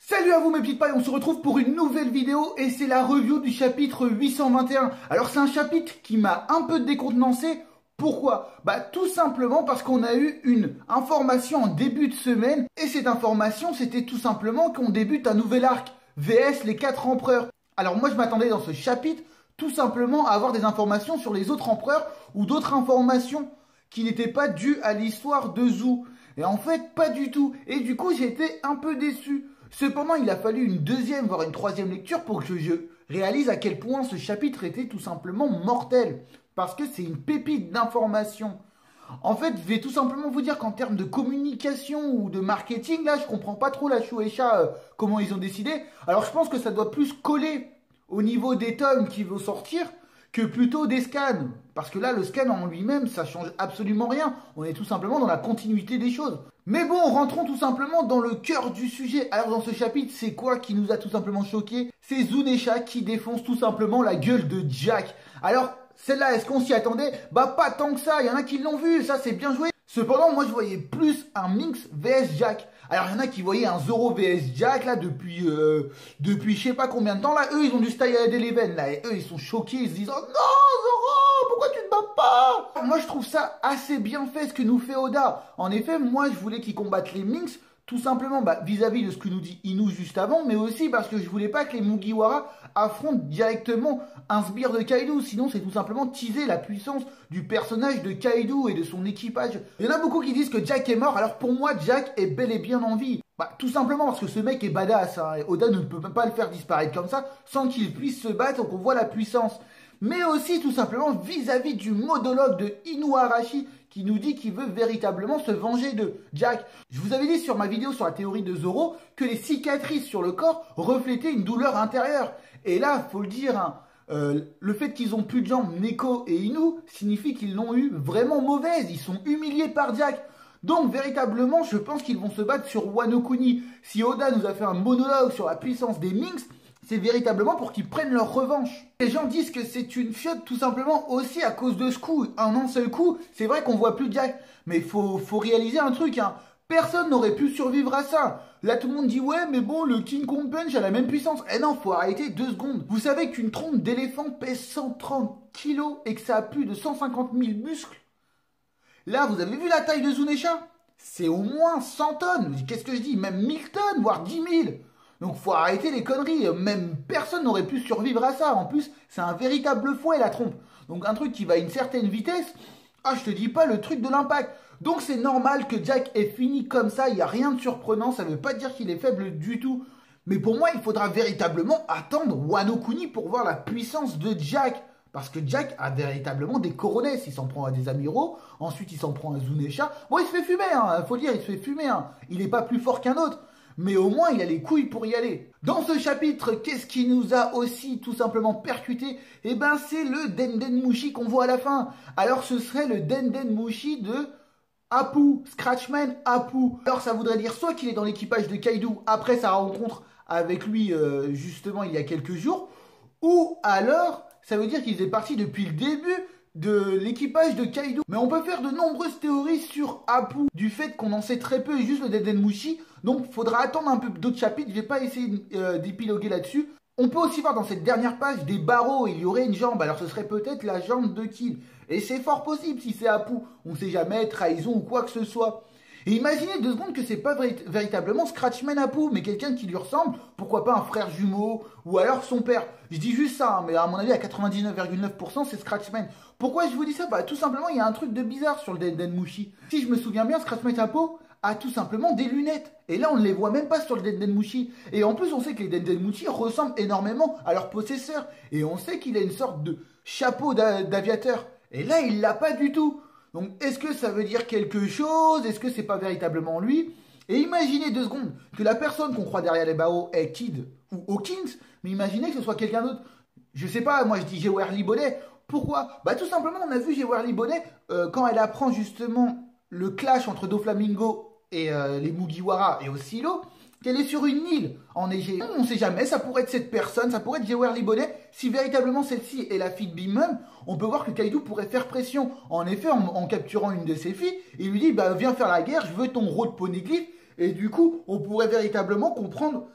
Salut à vous mes petites pailles, on se retrouve pour une nouvelle vidéo et c'est la review du chapitre 821. Alors c'est un chapitre qui m'a un peu décontenancé. Pourquoi? Bah tout simplement parce qu'on a eu une information en début de semaine et cette information c'était tout simplement qu'on débute un nouvel arc VS les 4 empereurs. Alors moi je m'attendais dans ce chapitre tout simplement à avoir des informations sur les autres empereurs ou d'autres informations qui n'étaient pas dues à l'histoire de Zou. Et en fait pas du tout et du coup j'ai été un peu déçu. Cependant, il a fallu une deuxième, voire une troisième lecture pour que je réalise à quel point ce chapitre était tout simplement mortel. Parce que c'est une pépite d'information. En fait, je vais tout simplement vous dire qu'en termes de communication ou de marketing, là, je comprends pas trop la Shueisha, comment ils ont décidé. Alors, je pense que ça doit plus coller au niveau des tomes qui vont sortir que plutôt des scans. Parce que là, le scan en lui-même, ça change absolument rien. On est tout simplement dans la continuité des choses. Mais bon, rentrons tout simplement dans le cœur du sujet. Alors dans ce chapitre, c'est quoi qui nous a tout simplement choqué? C'est Zunesha qui défonce tout simplement la gueule de Jack. Alors, celle-là, est-ce qu'on s'y attendait? Bah pas tant que ça, il y en a qui l'ont vu, ça c'est bien joué. Cependant, moi je voyais plus un Minx vs Jack. Alors il y en a qui voyaient un Zoro vs Jack là depuis je sais pas combien de temps là. Eux ils ont dû se tailler à l'Eleven là et eux ils sont choqués, ils se disent oh non Zoro, pourquoi tu te bats pas? Moi je trouve ça assez bien fait ce que nous fait Oda. En effet, moi je voulais qu'ils combattent les Minx. Tout simplement vis-à-vis de ce que nous dit Inu juste avant, mais aussi parce que je voulais pas que les Mugiwara affrontent directement un sbire de Kaido, sinon c'est tout simplement teaser la puissance du personnage de Kaido et de son équipage. Il y en a beaucoup qui disent que Jack est mort, alors pour moi Jack est bel et bien en vie. Tout simplement parce que ce mec est badass, hein, et Oda ne peut même pas le faire disparaître comme ça sans qu'il puisse se battre, donc on voit la puissance. Mais aussi tout simplement vis-à-vis du monologue de Inuarashi qui nous dit qu'il veut véritablement se venger de Jack. Je vous avais dit sur ma vidéo sur la théorie de Zoro que les cicatrices sur le corps reflétaient une douleur intérieure. Et là, faut le dire, hein, le fait qu'ils ont plus de jambes, Neko et Inu, signifie qu'ils l'ont eu vraiment mauvaise. Ils sont humiliés par Jack. Donc véritablement, je pense qu'ils vont se battre sur Wano Kuni. Si Oda nous a fait un monologue sur la puissance des Minx, c'est véritablement pour qu'ils prennent leur revanche. Les gens disent que c'est une fiotte tout simplement aussi à cause de ce coup. Un seul coup, c'est vrai qu'on voit plus Jack. Mais faut réaliser un truc, hein. Personne n'aurait pu survivre à ça. Là, tout le monde dit, ouais, mais bon, le King Kong Punch a la même puissance. Eh non, faut arrêter 2 secondes. Vous savez qu'une trompe d'éléphant pèse 130 kilos et que ça a plus de 150 000 muscles? Là, vous avez vu la taille de Zunesha? C'est au moins 100 tonnes. Qu'est-ce que je dis? Même 1000 tonnes, voire 10 000. Donc faut arrêter les conneries, même personne n'aurait pu survivre à ça. En plus, c'est un véritable fouet la trompe. Donc un truc qui va à une certaine vitesse, ah je te dis pas le truc de l'impact. Donc c'est normal que Jack ait fini comme ça, il n'y a rien de surprenant, ça ne veut pas dire qu'il est faible du tout. Mais pour moi, il faudra véritablement attendre Wano Kuni pour voir la puissance de Jack. Parce que Jack a véritablement des coronets, il s'en prend à des amiraux, ensuite il s'en prend à Zunesha. Bon, il se fait fumer, hein, faut le dire, il se fait fumer, hein. Il n'est pas plus fort qu'un autre. Mais au moins, il a les couilles pour y aller. Dans ce chapitre, qu'est-ce qui nous a aussi tout simplement percuté? Eh ben, c'est le Denden Mushi qu'on voit à la fin. Alors, ce serait le Denden Mushi de Apu, Scratchman Apu. Alors, ça voudrait dire soit qu'il est dans l'équipage de Kaido après sa rencontre avec lui, justement, il y a quelques jours, ou alors, ça veut dire qu'il faisait partie depuis le début de l'équipage de Kaido. Mais on peut faire de nombreuses théories sur Apu, du fait qu'on en sait très peu et juste le Denden Mushi. Donc faudra attendre un peu d'autres chapitres, je vais pas essayer d'épiloguer là-dessus. On peut aussi voir dans cette dernière page des barreaux, il y aurait une jambe, alors ce serait peut-être la jambe de Kid. Et c'est fort possible si c'est Apu, on sait jamais, trahison ou quoi que ce soit. Et imaginez 2 secondes que c'est pas véritablement Scratchman Apu, mais quelqu'un qui lui ressemble, pourquoi pas un frère jumeau, ou alors son père. Je dis juste ça, hein, mais à mon avis à 99,9% c'est Scratchman. Pourquoi je vous dis ça? Bah tout simplement il y a un truc de bizarre sur le Denden Mushi. Si je me souviens bien, Scratchman Apu a tout simplement des lunettes. Et là on ne les voit même pas sur le Denden Mushi. Et en plus on sait que les Denden Mushi ressemblent énormément à leur possesseur. Et on sait qu'il a une sorte de chapeau d'aviateur. Et là il l'a pas du tout. Donc, est-ce que ça veut dire quelque chose? Est-ce que c'est pas véritablement lui? Et imaginez 2 secondes que la personne qu'on croit derrière les barreaux est Kid ou Hawkins, mais imaginez que ce soit quelqu'un d'autre. Je sais pas, moi je dis Gewerly Bonnet. Pourquoi? Bah tout simplement, on a vu Gewerly Bonnet quand elle apprend justement le clash entre Doflamingo et les Mugiwara et Oshiro, qu'elle est sur une île enneigée. On ne sait jamais, ça pourrait être cette personne, ça pourrait être Gewerly Bonnet. Si véritablement celle-ci est la fille de Bimum, on peut voir que Kaido pourrait faire pression. En effet, en capturant une de ses filles, il lui dit bah, viens faire la guerre, je veux ton rôle poneglyph. Et du coup, on pourrait véritablement comprendre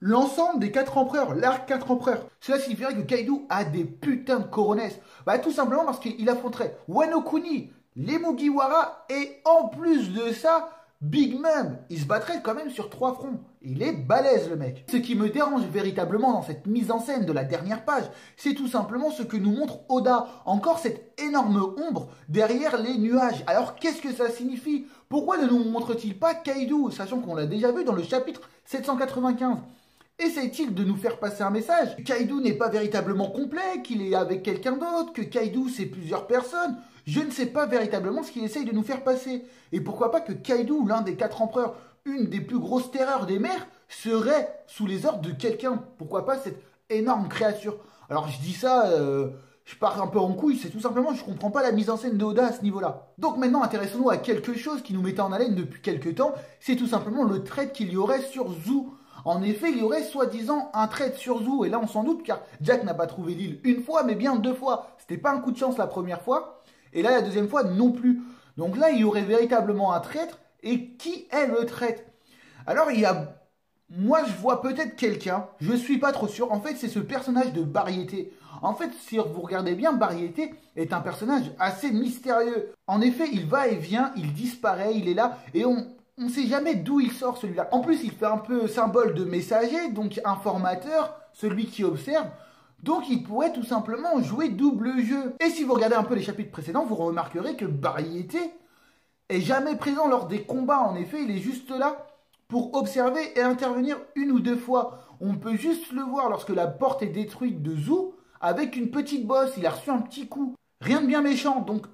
l'ensemble des 4 empereurs, l'arc 4 empereurs. Cela signifierait que Kaido a des putains de coronesses. Bah tout simplement parce qu'il affronterait Wano Kuni, les Mugiwara et en plus de ça, Big Mom. Il se battrait quand même sur 3 fronts. Il est balèze le mec. Ce qui me dérange véritablement dans cette mise en scène de la dernière page, c'est tout simplement ce que nous montre Oda. Encore cette énorme ombre derrière les nuages. Alors qu'est-ce que ça signifie? Pourquoi ne nous montre-t-il pas Kaido, sachant qu'on l'a déjà vu dans le chapitre 795? Essaie-t-il de nous faire passer un message? Kaido n'est pas véritablement complet, qu'il est avec quelqu'un d'autre, que Kaido c'est plusieurs personnes. Je ne sais pas véritablement ce qu'il essaye de nous faire passer. Et pourquoi pas que Kaido, l'un des 4 empereurs, une des plus grosses terreurs des mers, serait sous les ordres de quelqu'un. Pourquoi pas cette énorme créature? Alors je dis ça, je pars un peu en couille, c'est tout simplement je comprends pas la mise en scène de Oda à ce niveau-là. Donc maintenant intéressons-nous à quelque chose qui nous mettait en haleine depuis quelques temps, c'est tout simplement le trait qu'il y aurait sur Zou. En effet, il y aurait soi-disant un trait sur Zou, et là on s'en doute car Jack n'a pas trouvé l'île une fois, mais bien 2 fois. C'était pas un coup de chance la première fois, et là la deuxième fois non plus. Donc là il y aurait véritablement un traître, et qui est le traître? Alors il y a... Moi je vois peut-être quelqu'un, je suis pas trop sûr, en fait c'est ce personnage de Variété. En fait si vous regardez bien, Variété est un personnage assez mystérieux. En effet il va et vient, il disparaît, il est là, et on ne sait jamais d'où il sort celui-là. En plus il fait un peu symbole de messager, donc informateur, celui qui observe. Donc il pourrait tout simplement jouer double jeu. Et si vous regardez un peu les chapitres précédents, vous remarquerez que Variété est jamais présent lors des combats. En effet, il est juste là pour observer et intervenir 1 ou 2 fois. On peut juste le voir lorsque la porte est détruite de Zou avec une petite bosse. Il a reçu un petit coup. Rien de bien méchant. Donc,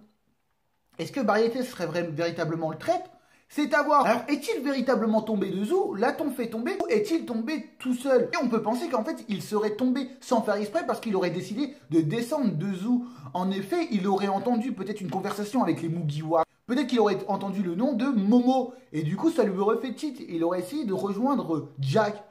est-ce que Variété serait véritablement le traître? C'est à voir. Alors, est-il véritablement tombé de Zou? L'a-t-on fait tomber? Ou est-il tombé tout seul? Et on peut penser qu'en fait, il serait tombé sans faire exprès parce qu'il aurait décidé de descendre de Zou. En effet, il aurait entendu peut-être une conversation avec les Mugiwara. Peut-être qu'il aurait entendu le nom de Momo. Et du coup, ça lui aurait fait tilt. Il aurait essayé de rejoindre Jack.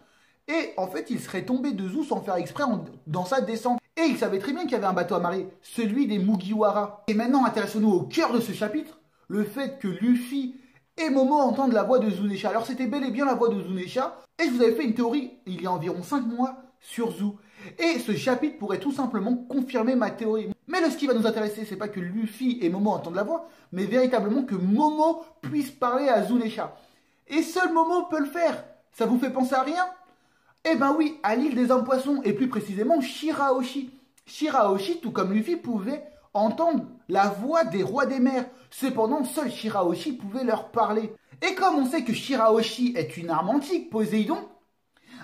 Et en fait, il serait tombé de Zou sans faire exprès dans sa descente. Et il savait très bien qu'il y avait un bateau amarré, celui des Mugiwara. Et maintenant, intéressons-nous au cœur de ce chapitre, le fait que Luffy et Momo entendent la voix de Zunisha. Alors c'était bel et bien la voix de Zunisha. Et je vous avais fait une théorie il y a environ 5 mois sur Zou. Et ce chapitre pourrait tout simplement confirmer ma théorie. Mais ce qui va nous intéresser, c'est pas que Luffy et Momo entendent la voix, mais véritablement que Momo puisse parler à Zunisha. Et seul Momo peut le faire. Ça vous fait penser à rien? Eh ben oui, à l'île des hommes poissons, et plus précisément Shirahoshi. Shirahoshi, tout comme Luffy, pouvait entendre la voix des rois des mers. Cependant, seul Shirahoshi pouvait leur parler. Et comme on sait que Shirahoshi est une arme antique, Poséidon,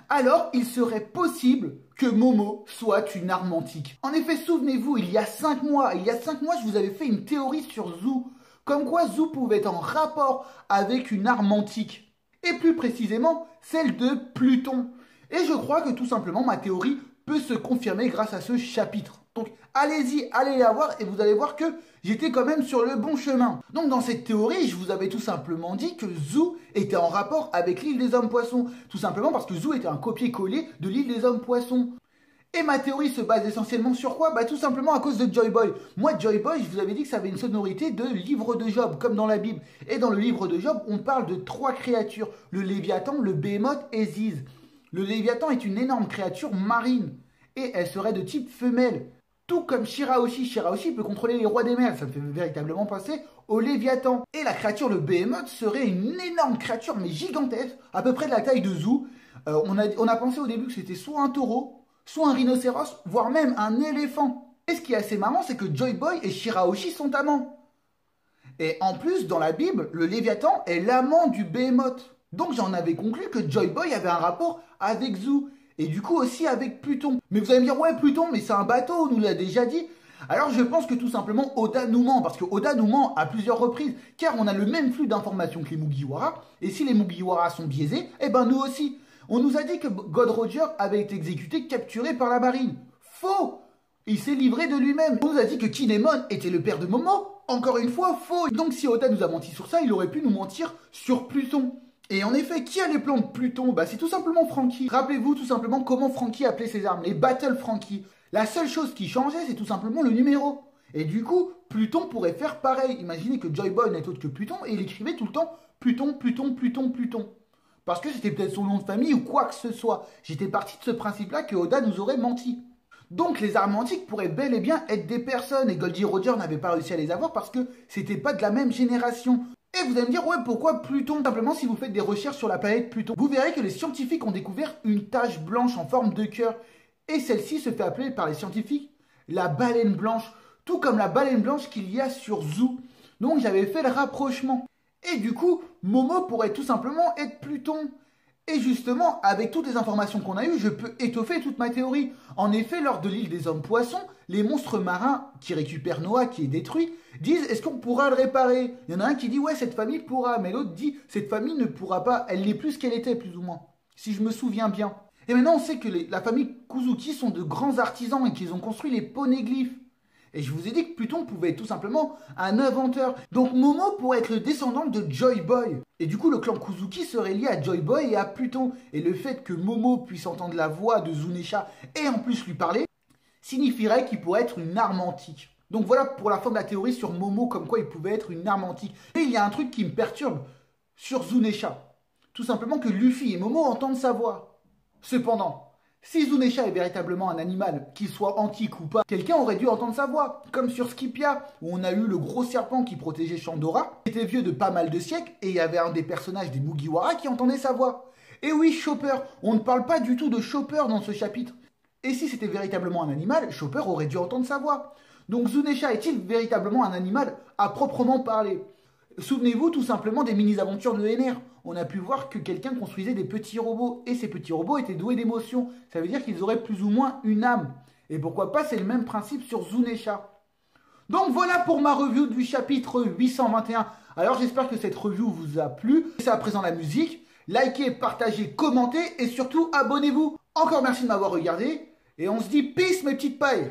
alors il serait possible que Momo soit une arme antique. En effet, souvenez-vous, il y a 5 mois, je vous avais fait une théorie sur Zou, comme quoi Zou pouvait être en rapport avec une arme antique. Et plus précisément, celle de Pluton. Et je crois que tout simplement ma théorie peut se confirmer grâce à ce chapitre. Donc allez-y, allez la voir et vous allez voir que j'étais quand même sur le bon chemin. Donc dans cette théorie, je vous avais tout simplement dit que Zou était en rapport avec l'île des hommes poissons. Tout simplement parce que Zou était un copier-coller de l'île des hommes poissons. Et ma théorie se base essentiellement sur quoi? Bah tout simplement à cause de Joy Boy. Moi, Joy Boy, je vous avais dit que ça avait une sonorité de livre de Job, comme dans la Bible. Et dans le livre de Job, on parle de 3 créatures. Le Léviathan, le Behemoth et Ziz. Le Léviathan est une énorme créature marine. Et elle serait de type femelle. Tout comme Shirahoshi. Shirahoshi peut contrôler les rois des mers. Ça me fait véritablement passer au Léviathan. Et la créature, le Behemoth, serait une énorme créature, mais gigantesque, à peu près de la taille de Zou. On a pensé au début que c'était soit un taureau, soit un rhinocéros, voire même un éléphant. Et ce qui est assez marrant, c'est que Joy Boy et Shirahoshi sont amants. Et en plus, dans la Bible, le Léviathan est l'amant du Behemoth. Donc j'en avais conclu que Joy Boy avait un rapport avec Zou. Et du coup aussi avec Pluton. Mais vous allez me dire, ouais Pluton, mais c'est un bateau, on nous l'a déjà dit. Alors je pense que tout simplement Oda nous ment. Parce que Oda nous ment à plusieurs reprises. Car on a le même flux d'informations que les Mugiwara. Et si les Mugiwara sont biaisés, eh ben nous aussi. On nous a dit que God Roger avait été exécuté, capturé par la marine. Faux! Il s'est livré de lui-même. On nous a dit que Kinemon était le père de Momo. Encore une fois, faux. Donc si Oda nous a menti sur ça, il aurait pu nous mentir sur Pluton. Et en effet, qui a les plans de Pluton? Bah c'est tout simplement Franky. Rappelez-vous tout simplement comment Franky appelait ses armes, les Battle Franky. La seule chose qui changeait, c'est tout simplement le numéro. Et du coup, Pluton pourrait faire pareil. Imaginez que Joy Boy n'est autre que Pluton et il écrivait tout le temps Pluton, Pluton, Pluton, Pluton. parce que c'était peut-être son nom de famille ou quoi que ce soit. J'étais parti de ce principe-là que Oda nous aurait menti. Donc les armes antiques pourraient bel et bien être des personnes, et Goldie Roger n'avait pas réussi à les avoir parce que c'était pas de la même génération. Et vous allez me dire, ouais, pourquoi Pluton? Simplement, si vous faites des recherches sur la planète Pluton, vous verrez que les scientifiques ont découvert une tache blanche en forme de cœur. Et celle-ci se fait appeler par les scientifiques la baleine blanche, tout comme la baleine blanche qu'il y a sur Zoo. Donc j'avais fait le rapprochement. Et du coup, Momo pourrait tout simplement être Pluton. Et justement, avec toutes les informations qu'on a eues, je peux étoffer toute ma théorie. En effet, lors de l'île des hommes poissons, les monstres marins qui récupèrent Noah qui est détruit disent est-ce qu'on pourra le réparer? Il y en a un qui dit ouais, cette famille pourra, mais l'autre dit cette famille ne pourra pas, elle n'est plus ce qu'elle était plus ou moins, si je me souviens bien. Et maintenant on sait que la famille Kuzuki sont de grands artisans et qu'ils ont construit les poneglyphes. Et je vous ai dit que Pluton pouvait être tout simplement un inventeur. Donc Momo pourrait être le descendant de Joy Boy. Et du coup, le clan Kuzuki serait lié à Joy Boy et à Pluton. Et le fait que Momo puisse entendre la voix de Zunesha et en plus lui parler, signifierait qu'il pourrait être une arme antique. Donc voilà pour la fin de la théorie sur Momo, comme quoi il pouvait être une arme antique. Et il y a un truc qui me perturbe sur Zunesha. Tout simplement que Luffy et Momo entendent sa voix. Cependant, si Zunesha est véritablement un animal, qu'il soit antique ou pas, quelqu'un aurait dû entendre sa voix. Comme sur Skipia, où on a eu le gros serpent qui protégeait Shandora, qui était vieux de pas mal de siècles, et il y avait un des personnages des Mugiwara qui entendait sa voix. Et oui, Chopper, on ne parle pas du tout de Chopper dans ce chapitre. Et si c'était véritablement un animal, Chopper aurait dû entendre sa voix. Donc Zunesha est-il véritablement un animal à proprement parler? Souvenez-vous tout simplement des mini-aventures de NR. On a pu voir que quelqu'un construisait des petits robots. Et ces petits robots étaient doués d'émotions. Ça veut dire qu'ils auraient plus ou moins une âme. Et pourquoi pas, c'est le même principe sur Zunesha. Donc voilà pour ma review du chapitre 821. Alors j'espère que cette review vous a plu. C'est à présent la musique. Likez, partagez, commentez et surtout abonnez-vous. Encore merci de m'avoir regardé. Et on se dit peace mes petites pailles.